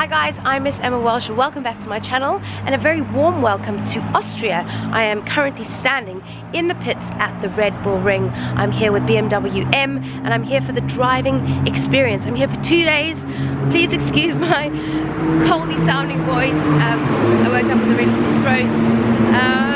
Hi guys, I'm Miss Emma Walsh. Welcome back to my channel and a very warm welcome to Austria. I am currently standing in the pits at the Red Bull Ring. I'm here with BMW M and I'm here for the driving experience. I'm here for 2 days. Please excuse my coldy sounding voice. I woke up with a really sore throat.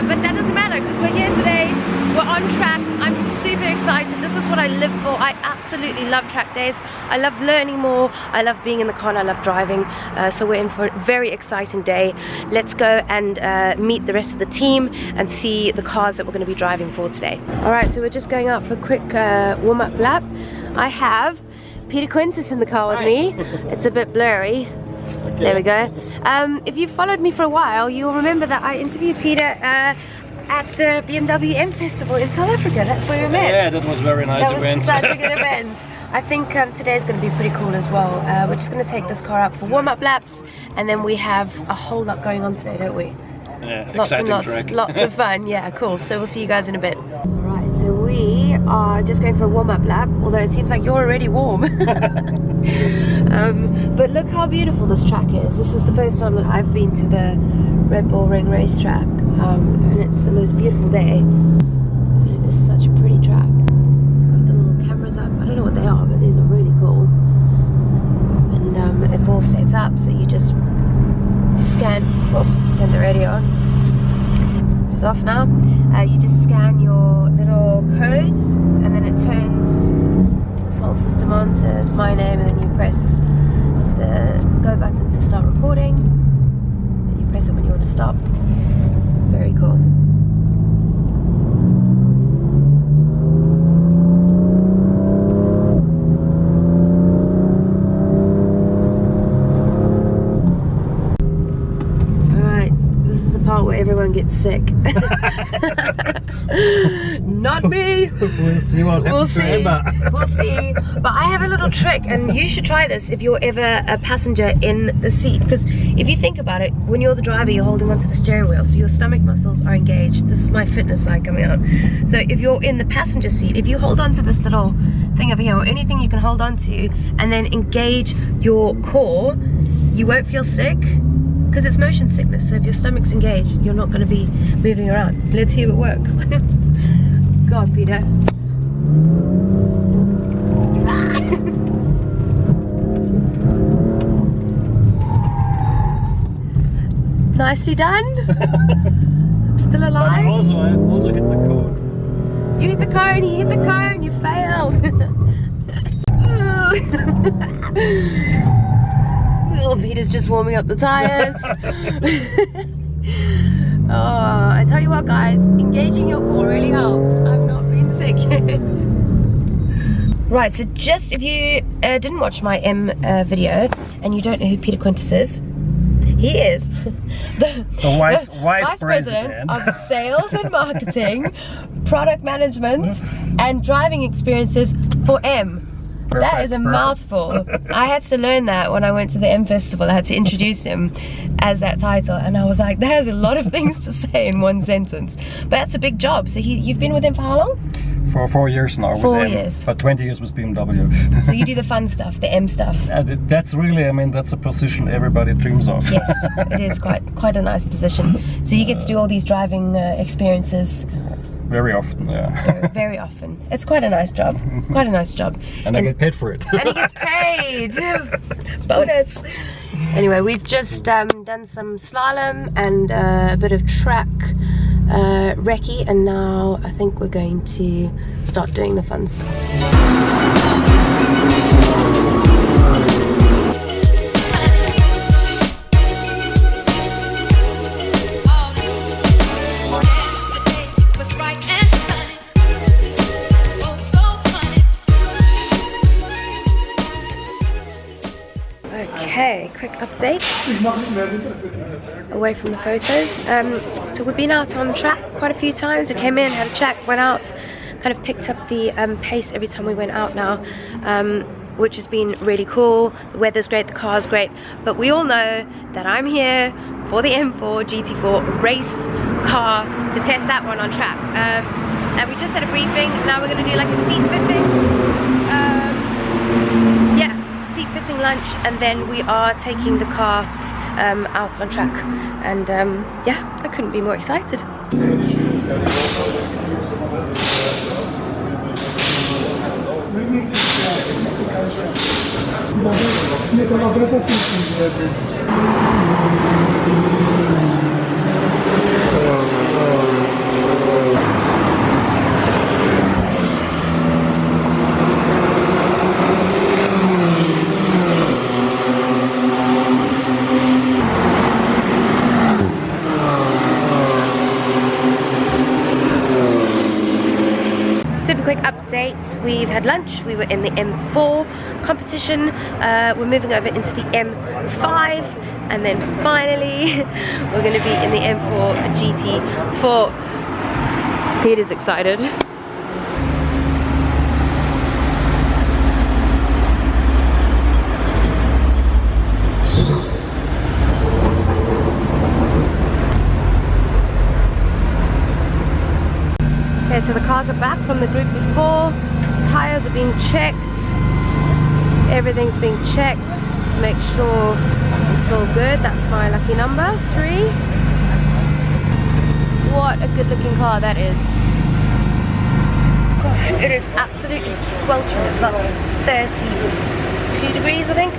But that doesn't matter because we're here today. We're on track. I'm super excited. This is what I live for. I absolutely love track days. I love learning more. I love being in the car and I love driving. So we're in for a very exciting day. Let's go and meet the rest of the team and see the cars that we're going to be driving for today. Alright, so we're just going out for a quick warm-up lap. I have Peter Quintus in the car with me. It's a bit blurry. Okay. There we go. If you've followed me for a while, you'll remember that I interviewed Peter at the BMW M Festival in South Africa. That's where we met. Yeah, that was a very nice event. That was such a good event. I think today is going to be pretty cool as well. We're just going to take this car up for warm-up laps, and then we have a whole lot going on today, don't we? Yeah, lots and lots of fun. Yeah, cool. So we'll see you guys in a bit. Alright, so we are just going for a warm-up lap, although it seems like you're already warm. But look how beautiful this track is. This is the first time that I've been to the Red Bull Ring racetrack, and it's the most beautiful day. And it is such a pretty track. Got the little cameras up. I don't know what they are, but these are really cool. And it's all set up, so you just scan. Oops, turn the radio on. It's off now. You just scan your little codes, and then it turns this whole system on. So it's my name, and then you press the go button to start recording. And you press it when you want to stop. Very cool. Where everyone gets sick. Not me. We'll see what happens. We'll see. But I have a little trick, and you should try this if you're ever a passenger in the seat. Because if you think about it, when you're the driver, you're holding onto the steering wheel, so your stomach muscles are engaged. This is my fitness side coming out. So if you're in the passenger seat, if you hold on to this little thing over here, or anything you can hold on to, and then engage your core, you won't feel sick. Because it's motion sickness, so if your stomach's engaged, you're not going to be moving around. Let's see if it works. Go on, Peter. Nicely done. I'm still alive. I also hit the cone. You hit the cone, he hit the cone, you failed. Oh, Peter's just warming up the tires. Oh, I tell you what guys, engaging your core really helps. I've not been sick yet. Right, so just if you didn't watch my M video and you don't know who Peter Quintus is, he is the Vice President of Sales and Marketing, Product Management and Driving Experiences for M. Perfect, that is a mouthful. I had to learn that when I went to the M Festival. I had to introduce him as that title, and I was like, there's a lot of things to say in one sentence. But that's a big job. So you've been with him for how long? For 4 years now. 4 years. But 20 years with BMW. So you do the fun stuff, the M stuff. That's really, I mean, that's a position everybody dreams of. Yes, it is quite a nice position. So you get to do all these driving experiences. Very often, yeah. Very often. It's quite a nice job. Quite a nice job. And I get paid for it. And he gets paid! Bonus! Anyway, we've just done some slalom and a bit of track recce, and now I think we're going to start doing the fun stuff. Okay, quick update away from the photos. So we've been out on track quite a few times. We came in, had a chat, went out, kind of picked up the pace every time we went out now, which has been really cool. The weather's great, the car's great, but we all know that I'm here for the M4 GT4 race car to test that one on track. And we just had a briefing. Now we're going to do like a seat fitting. Yeah, seat fitting lunch, and then we are taking the car out on track. And yeah, I couldn't be more excited. Super quick update, we've had lunch, we were in the M4 competition, we're moving over into the M5, and then finally we're going to be in the M4 GT4. Peter's excited. Okay, so the cars are back from the group before. Tires are being checked. Everything's being checked to make sure it's all good. That's my lucky number, 3. What a good looking car that is. God, it is absolutely sweltering. It's about 32 degrees, I think.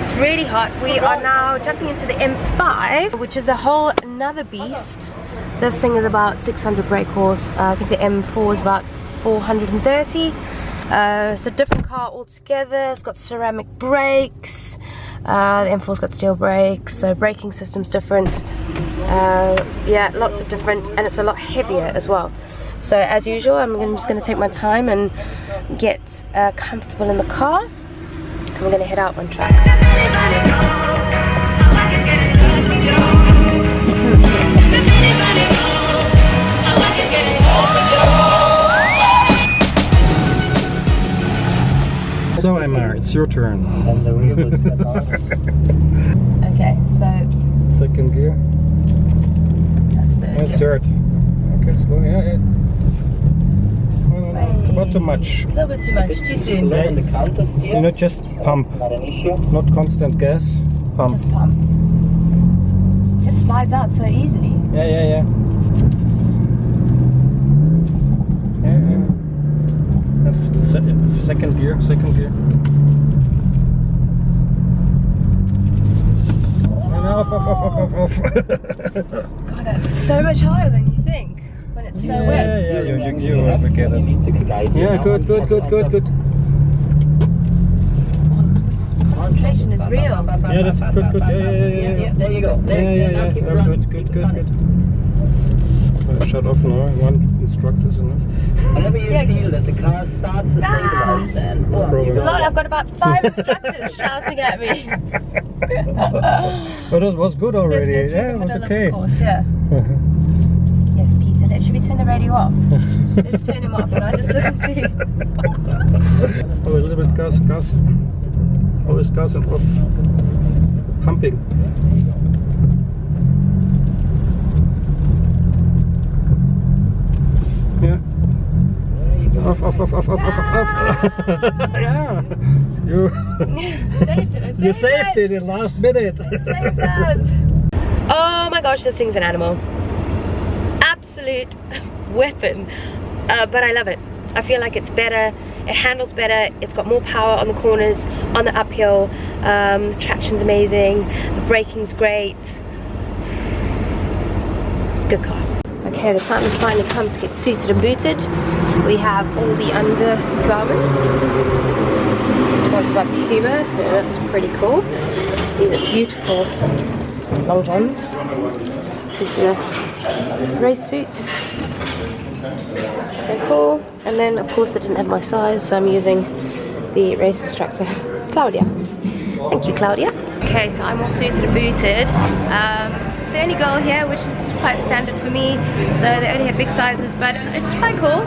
It's really hot. We are now jumping into the M5, which is a whole another beast. This thing is about 600 brake horse. I think the M4 is about 430. So different car altogether. It's got ceramic brakes. The M4's got steel brakes, so braking system's different. Yeah, lots of different, and it's a lot heavier as well. So as usual, I'm just going to take my time and get comfortable in the car. And we're going to head out on track. So Emma, it's your turn. Okay, so second gear. that's third. And third. Okay, slow. Yeah. It's about too much. A little bit too much, too soon. You know, just pump. Not constant gas. Pump. Just pump. Just slides out so easily. Yeah. That's the second gear. And off. God, that's so much higher than you think when it's so wet. Yeah, you will get it. Yeah, good. Oh, the concentration is real. Yeah, that's good. Yeah. There you go. Yeah. Good. Shut off now. One instructor's enough. Whenever you feel that the car starts to stabilize, then No problem. It's a lot. I've got about 5 instructors shouting at me. But it was good already. Yeah, it was okay. Of course, yeah. Yes, Peter, should we turn the radio off? Let's turn him off and I just listen to you. Oh, a little bit gas. Always gas and off. Pumping. Yeah. Off. Yeah. You saved it in last minute. Saved us. Oh my gosh, this thing's an animal. Absolute weapon. But I love it. I feel like it's better. It handles better. It's got more power on the corners, on the uphill. The traction's amazing. The braking's great. It's a good car. Okay, the time has finally come to get suited and booted. We have all the undergarments. Sponsored by Puma, so that's pretty cool. These are beautiful long johns. This is a race suit. Very cool. And then, of course, they didn't have my size, so I'm using the race instructor, Claudia. Thank you, Claudia. Okay, so I'm all suited and booted. The only girl here, which is quite standard for me, so they only had big sizes, but it's quite cool.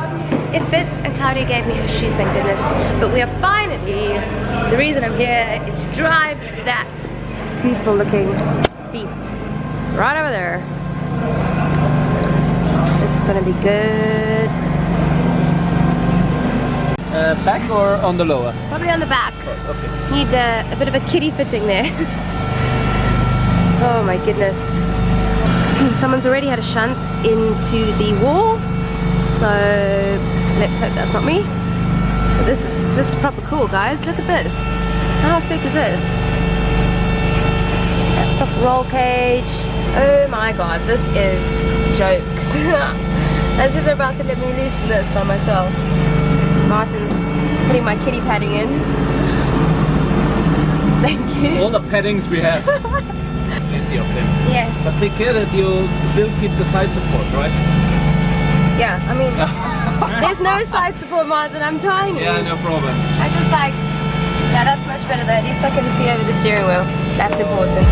It fits, and Claudia gave me her shoes, thank goodness. But we are finally, the reason I'm here is to drive that beautiful looking beast right over there. This is gonna be good. back or on the lower? Probably on the back. Okay. Need a bit of a kiddie fitting there. Oh my goodness. Someone's already had a shunt into the wall, so let's hope that's not me. But this is proper cool, guys. Look at this. How sick is this? Yeah, proper roll cage. Oh my god, this is jokes. As if they're about to let me loose in this by myself. Martin's putting my kitty padding in. Thank you. All the paddings we have. Plenty of them. Yes. But take care that you still keep the side support, right? Yeah, I mean, there's no side support, Martin, I'm tiny. Yeah, no problem. I just like, yeah, that's much better though. At least I can see over the steering wheel. That's important.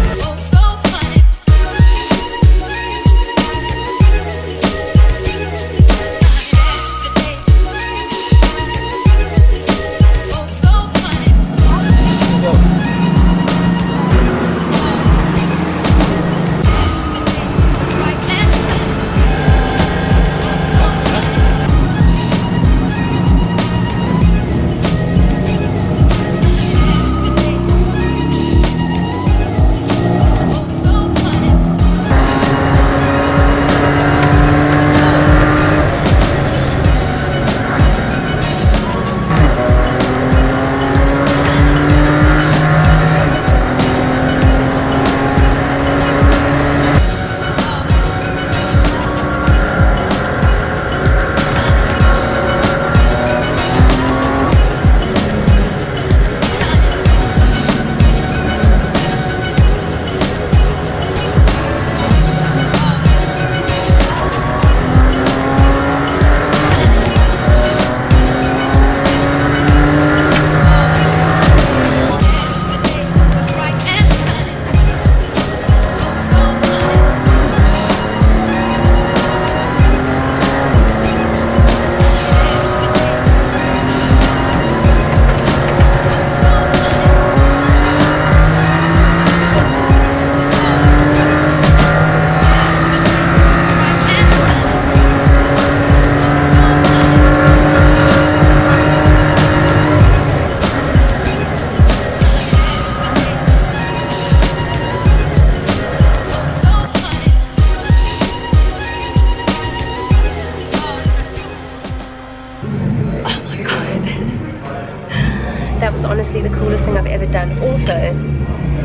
That was honestly the coolest thing I've ever done. Also,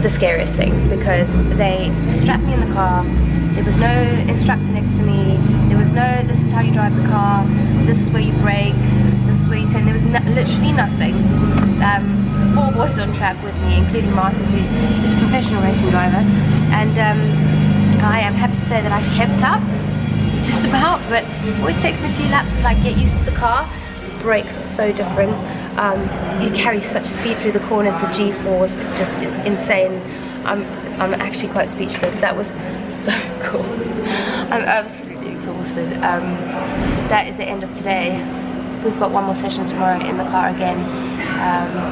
the scariest thing, because they strapped me in the car. There was no instructor next to me. There was no, this is how you drive the car, this is where you brake, this is where you turn. There was literally nothing. 4 boys on track with me, including Martin, who is a professional racing driver. And I am happy to say that I kept up, just about, but it always takes me a few laps to like get used to the car. The brakes are so different. You carry such speed through the corners. The G4s is just insane. I'm actually quite speechless. That was so cool. I'm absolutely exhausted. That is the end of today. We've got one more session tomorrow in the car again.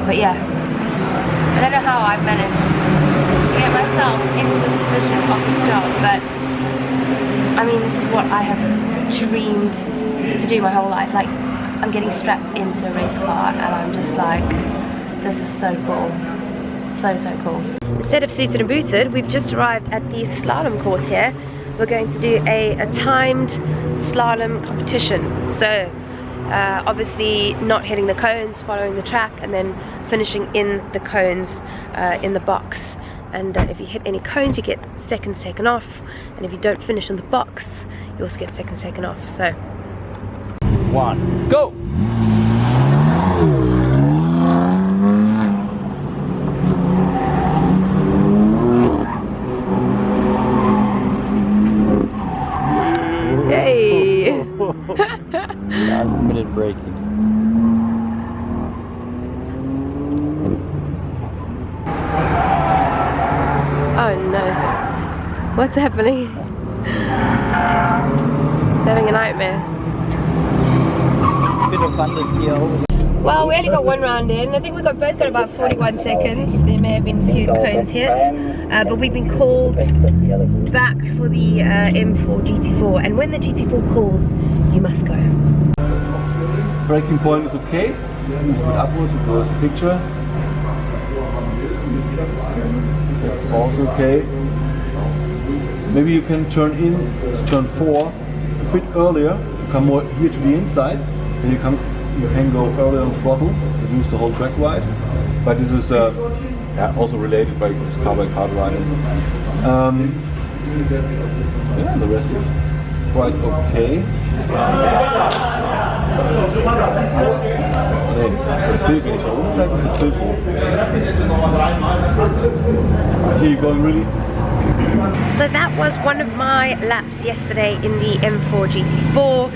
But yeah, I don't know how I've managed to get myself into this position of this job, but I mean, this is what I have dreamed to do my whole life. Like, I'm getting strapped into a race car and I'm just like, this is so cool. So cool. Instead of suited and booted, we've just arrived at the slalom course here. We're going to do a timed slalom competition. So obviously not hitting the cones, following the track, and then finishing in the cones in the box. And if you hit any cones, you get seconds taken off, and if you don't finish in the box, you also get seconds taken off. So 1, go! Hey! Last minute braking. Oh no. What's happening? It's having a nightmare. Bit of fun to steer over. Well, we only got one round in. I think we both got about 41 seconds. There may have been a few cones hit, but we've been called back for the M4 GT4. And when the GT4 calls, you must go. Braking point is okay. move it upwards to close the picture. That's also okay. Maybe you can turn 4 a bit earlier to come more here to the inside. Then you can go earlier on throttle, reduce the whole track wide. But this is also related by car driving. Yeah, the rest is quite okay. Here you're going really. So that was one of my laps yesterday in the M4 GT4.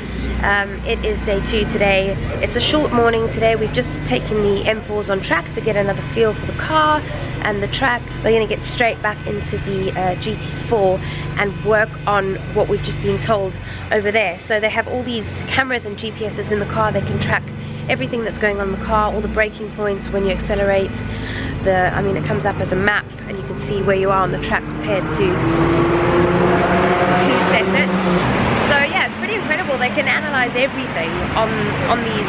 It is day 2 today. It's a short morning today. We've just taken the M4s on track to get another feel for the car and the track. We're going to get straight back into the GT4 and work on what we've just been told over there. So they have all these cameras and GPSs in the car. They can track everything that's going on in the car, all the braking points when you accelerate. I mean, it comes up as a map and you can see where you are on the track compared to who set it. So yeah, it's pretty incredible. They can analyze everything on these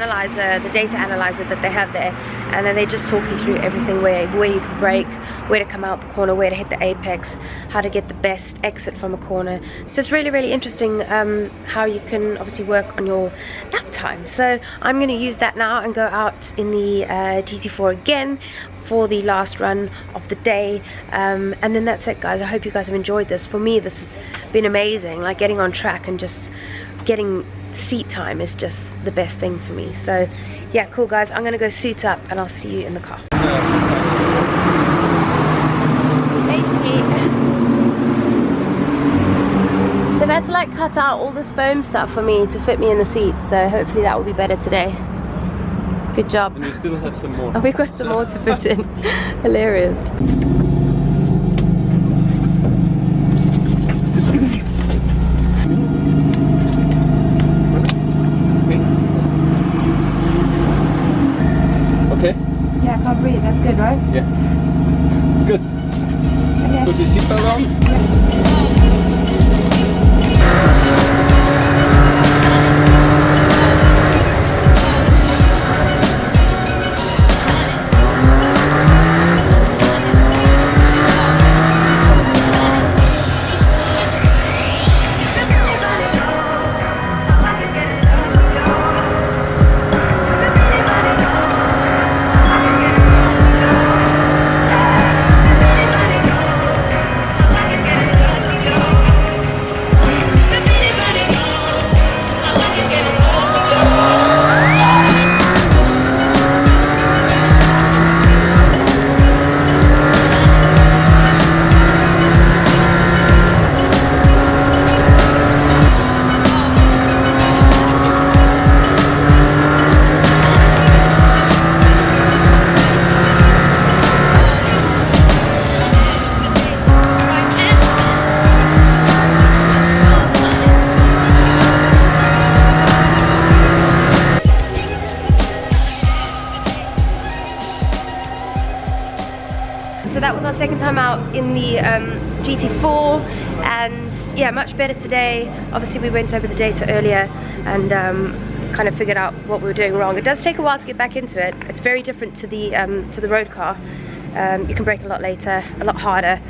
the data analyzer that they have there, and then they just talk you through everything, where you can brake, where to come out the corner, where to hit the apex, how to get the best exit from a corner. So it's really, really interesting how you can obviously work on your lap time. So I'm going to use that now and go out in the GT4 again for the last run of the day, and then that's it, guys. I hope you guys have enjoyed this. For me, this has been amazing. Like, getting on track and just getting seat time is just the best thing for me. So yeah, cool, guys. I'm gonna go suit up and I'll see you in the car. Basically, they've had to like cut out all this foam stuff for me to fit me in the seat, so hopefully that will be better today. Good job. And we still have some more. Oh, we've got some more to fit in. Hilarious. Okay? Yeah, I can't breathe. That's good, right? Yeah. Good. Okay. Put your seatbelt on. So that was our second time out in the GT4, and yeah, much better today. Obviously we went over the data earlier and kind of figured out what we were doing wrong. It does take a while to get back into it. It's very different to the road car. You can brake a lot later, a lot harder.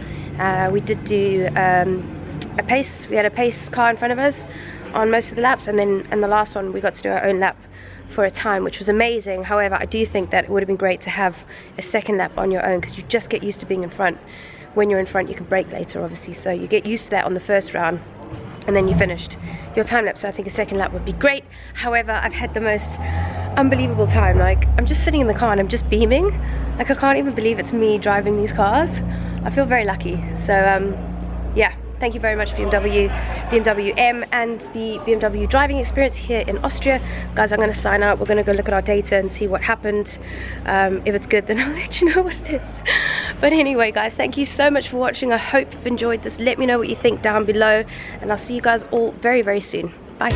We did do a pace. We had a pace car in front of us on most of the laps, and then in the last one we got to do our own lap for a time, which was amazing. However, I do think that it would have been great to have a second lap on your own, because you just get used to being in front. When you're in front, you can brake later, obviously, so you get used to that on the first round, and then you finished your time lap. So I think a second lap would be great. However, I've had the most unbelievable time. Like, I'm just sitting in the car and I'm just beaming. Like, I can't even believe it's me driving these cars. I feel very lucky. So yeah, thank you very much, BMW M and the BMW driving experience here in Austria. Guys, I'm going to sign out. We're going to go look at our data and see what happened. If it's good, then I'll let you know what it is. But anyway, guys, thank you so much for watching. I hope you've enjoyed this. Let me know what you think down below, and I'll see you guys all very, very soon. Bye.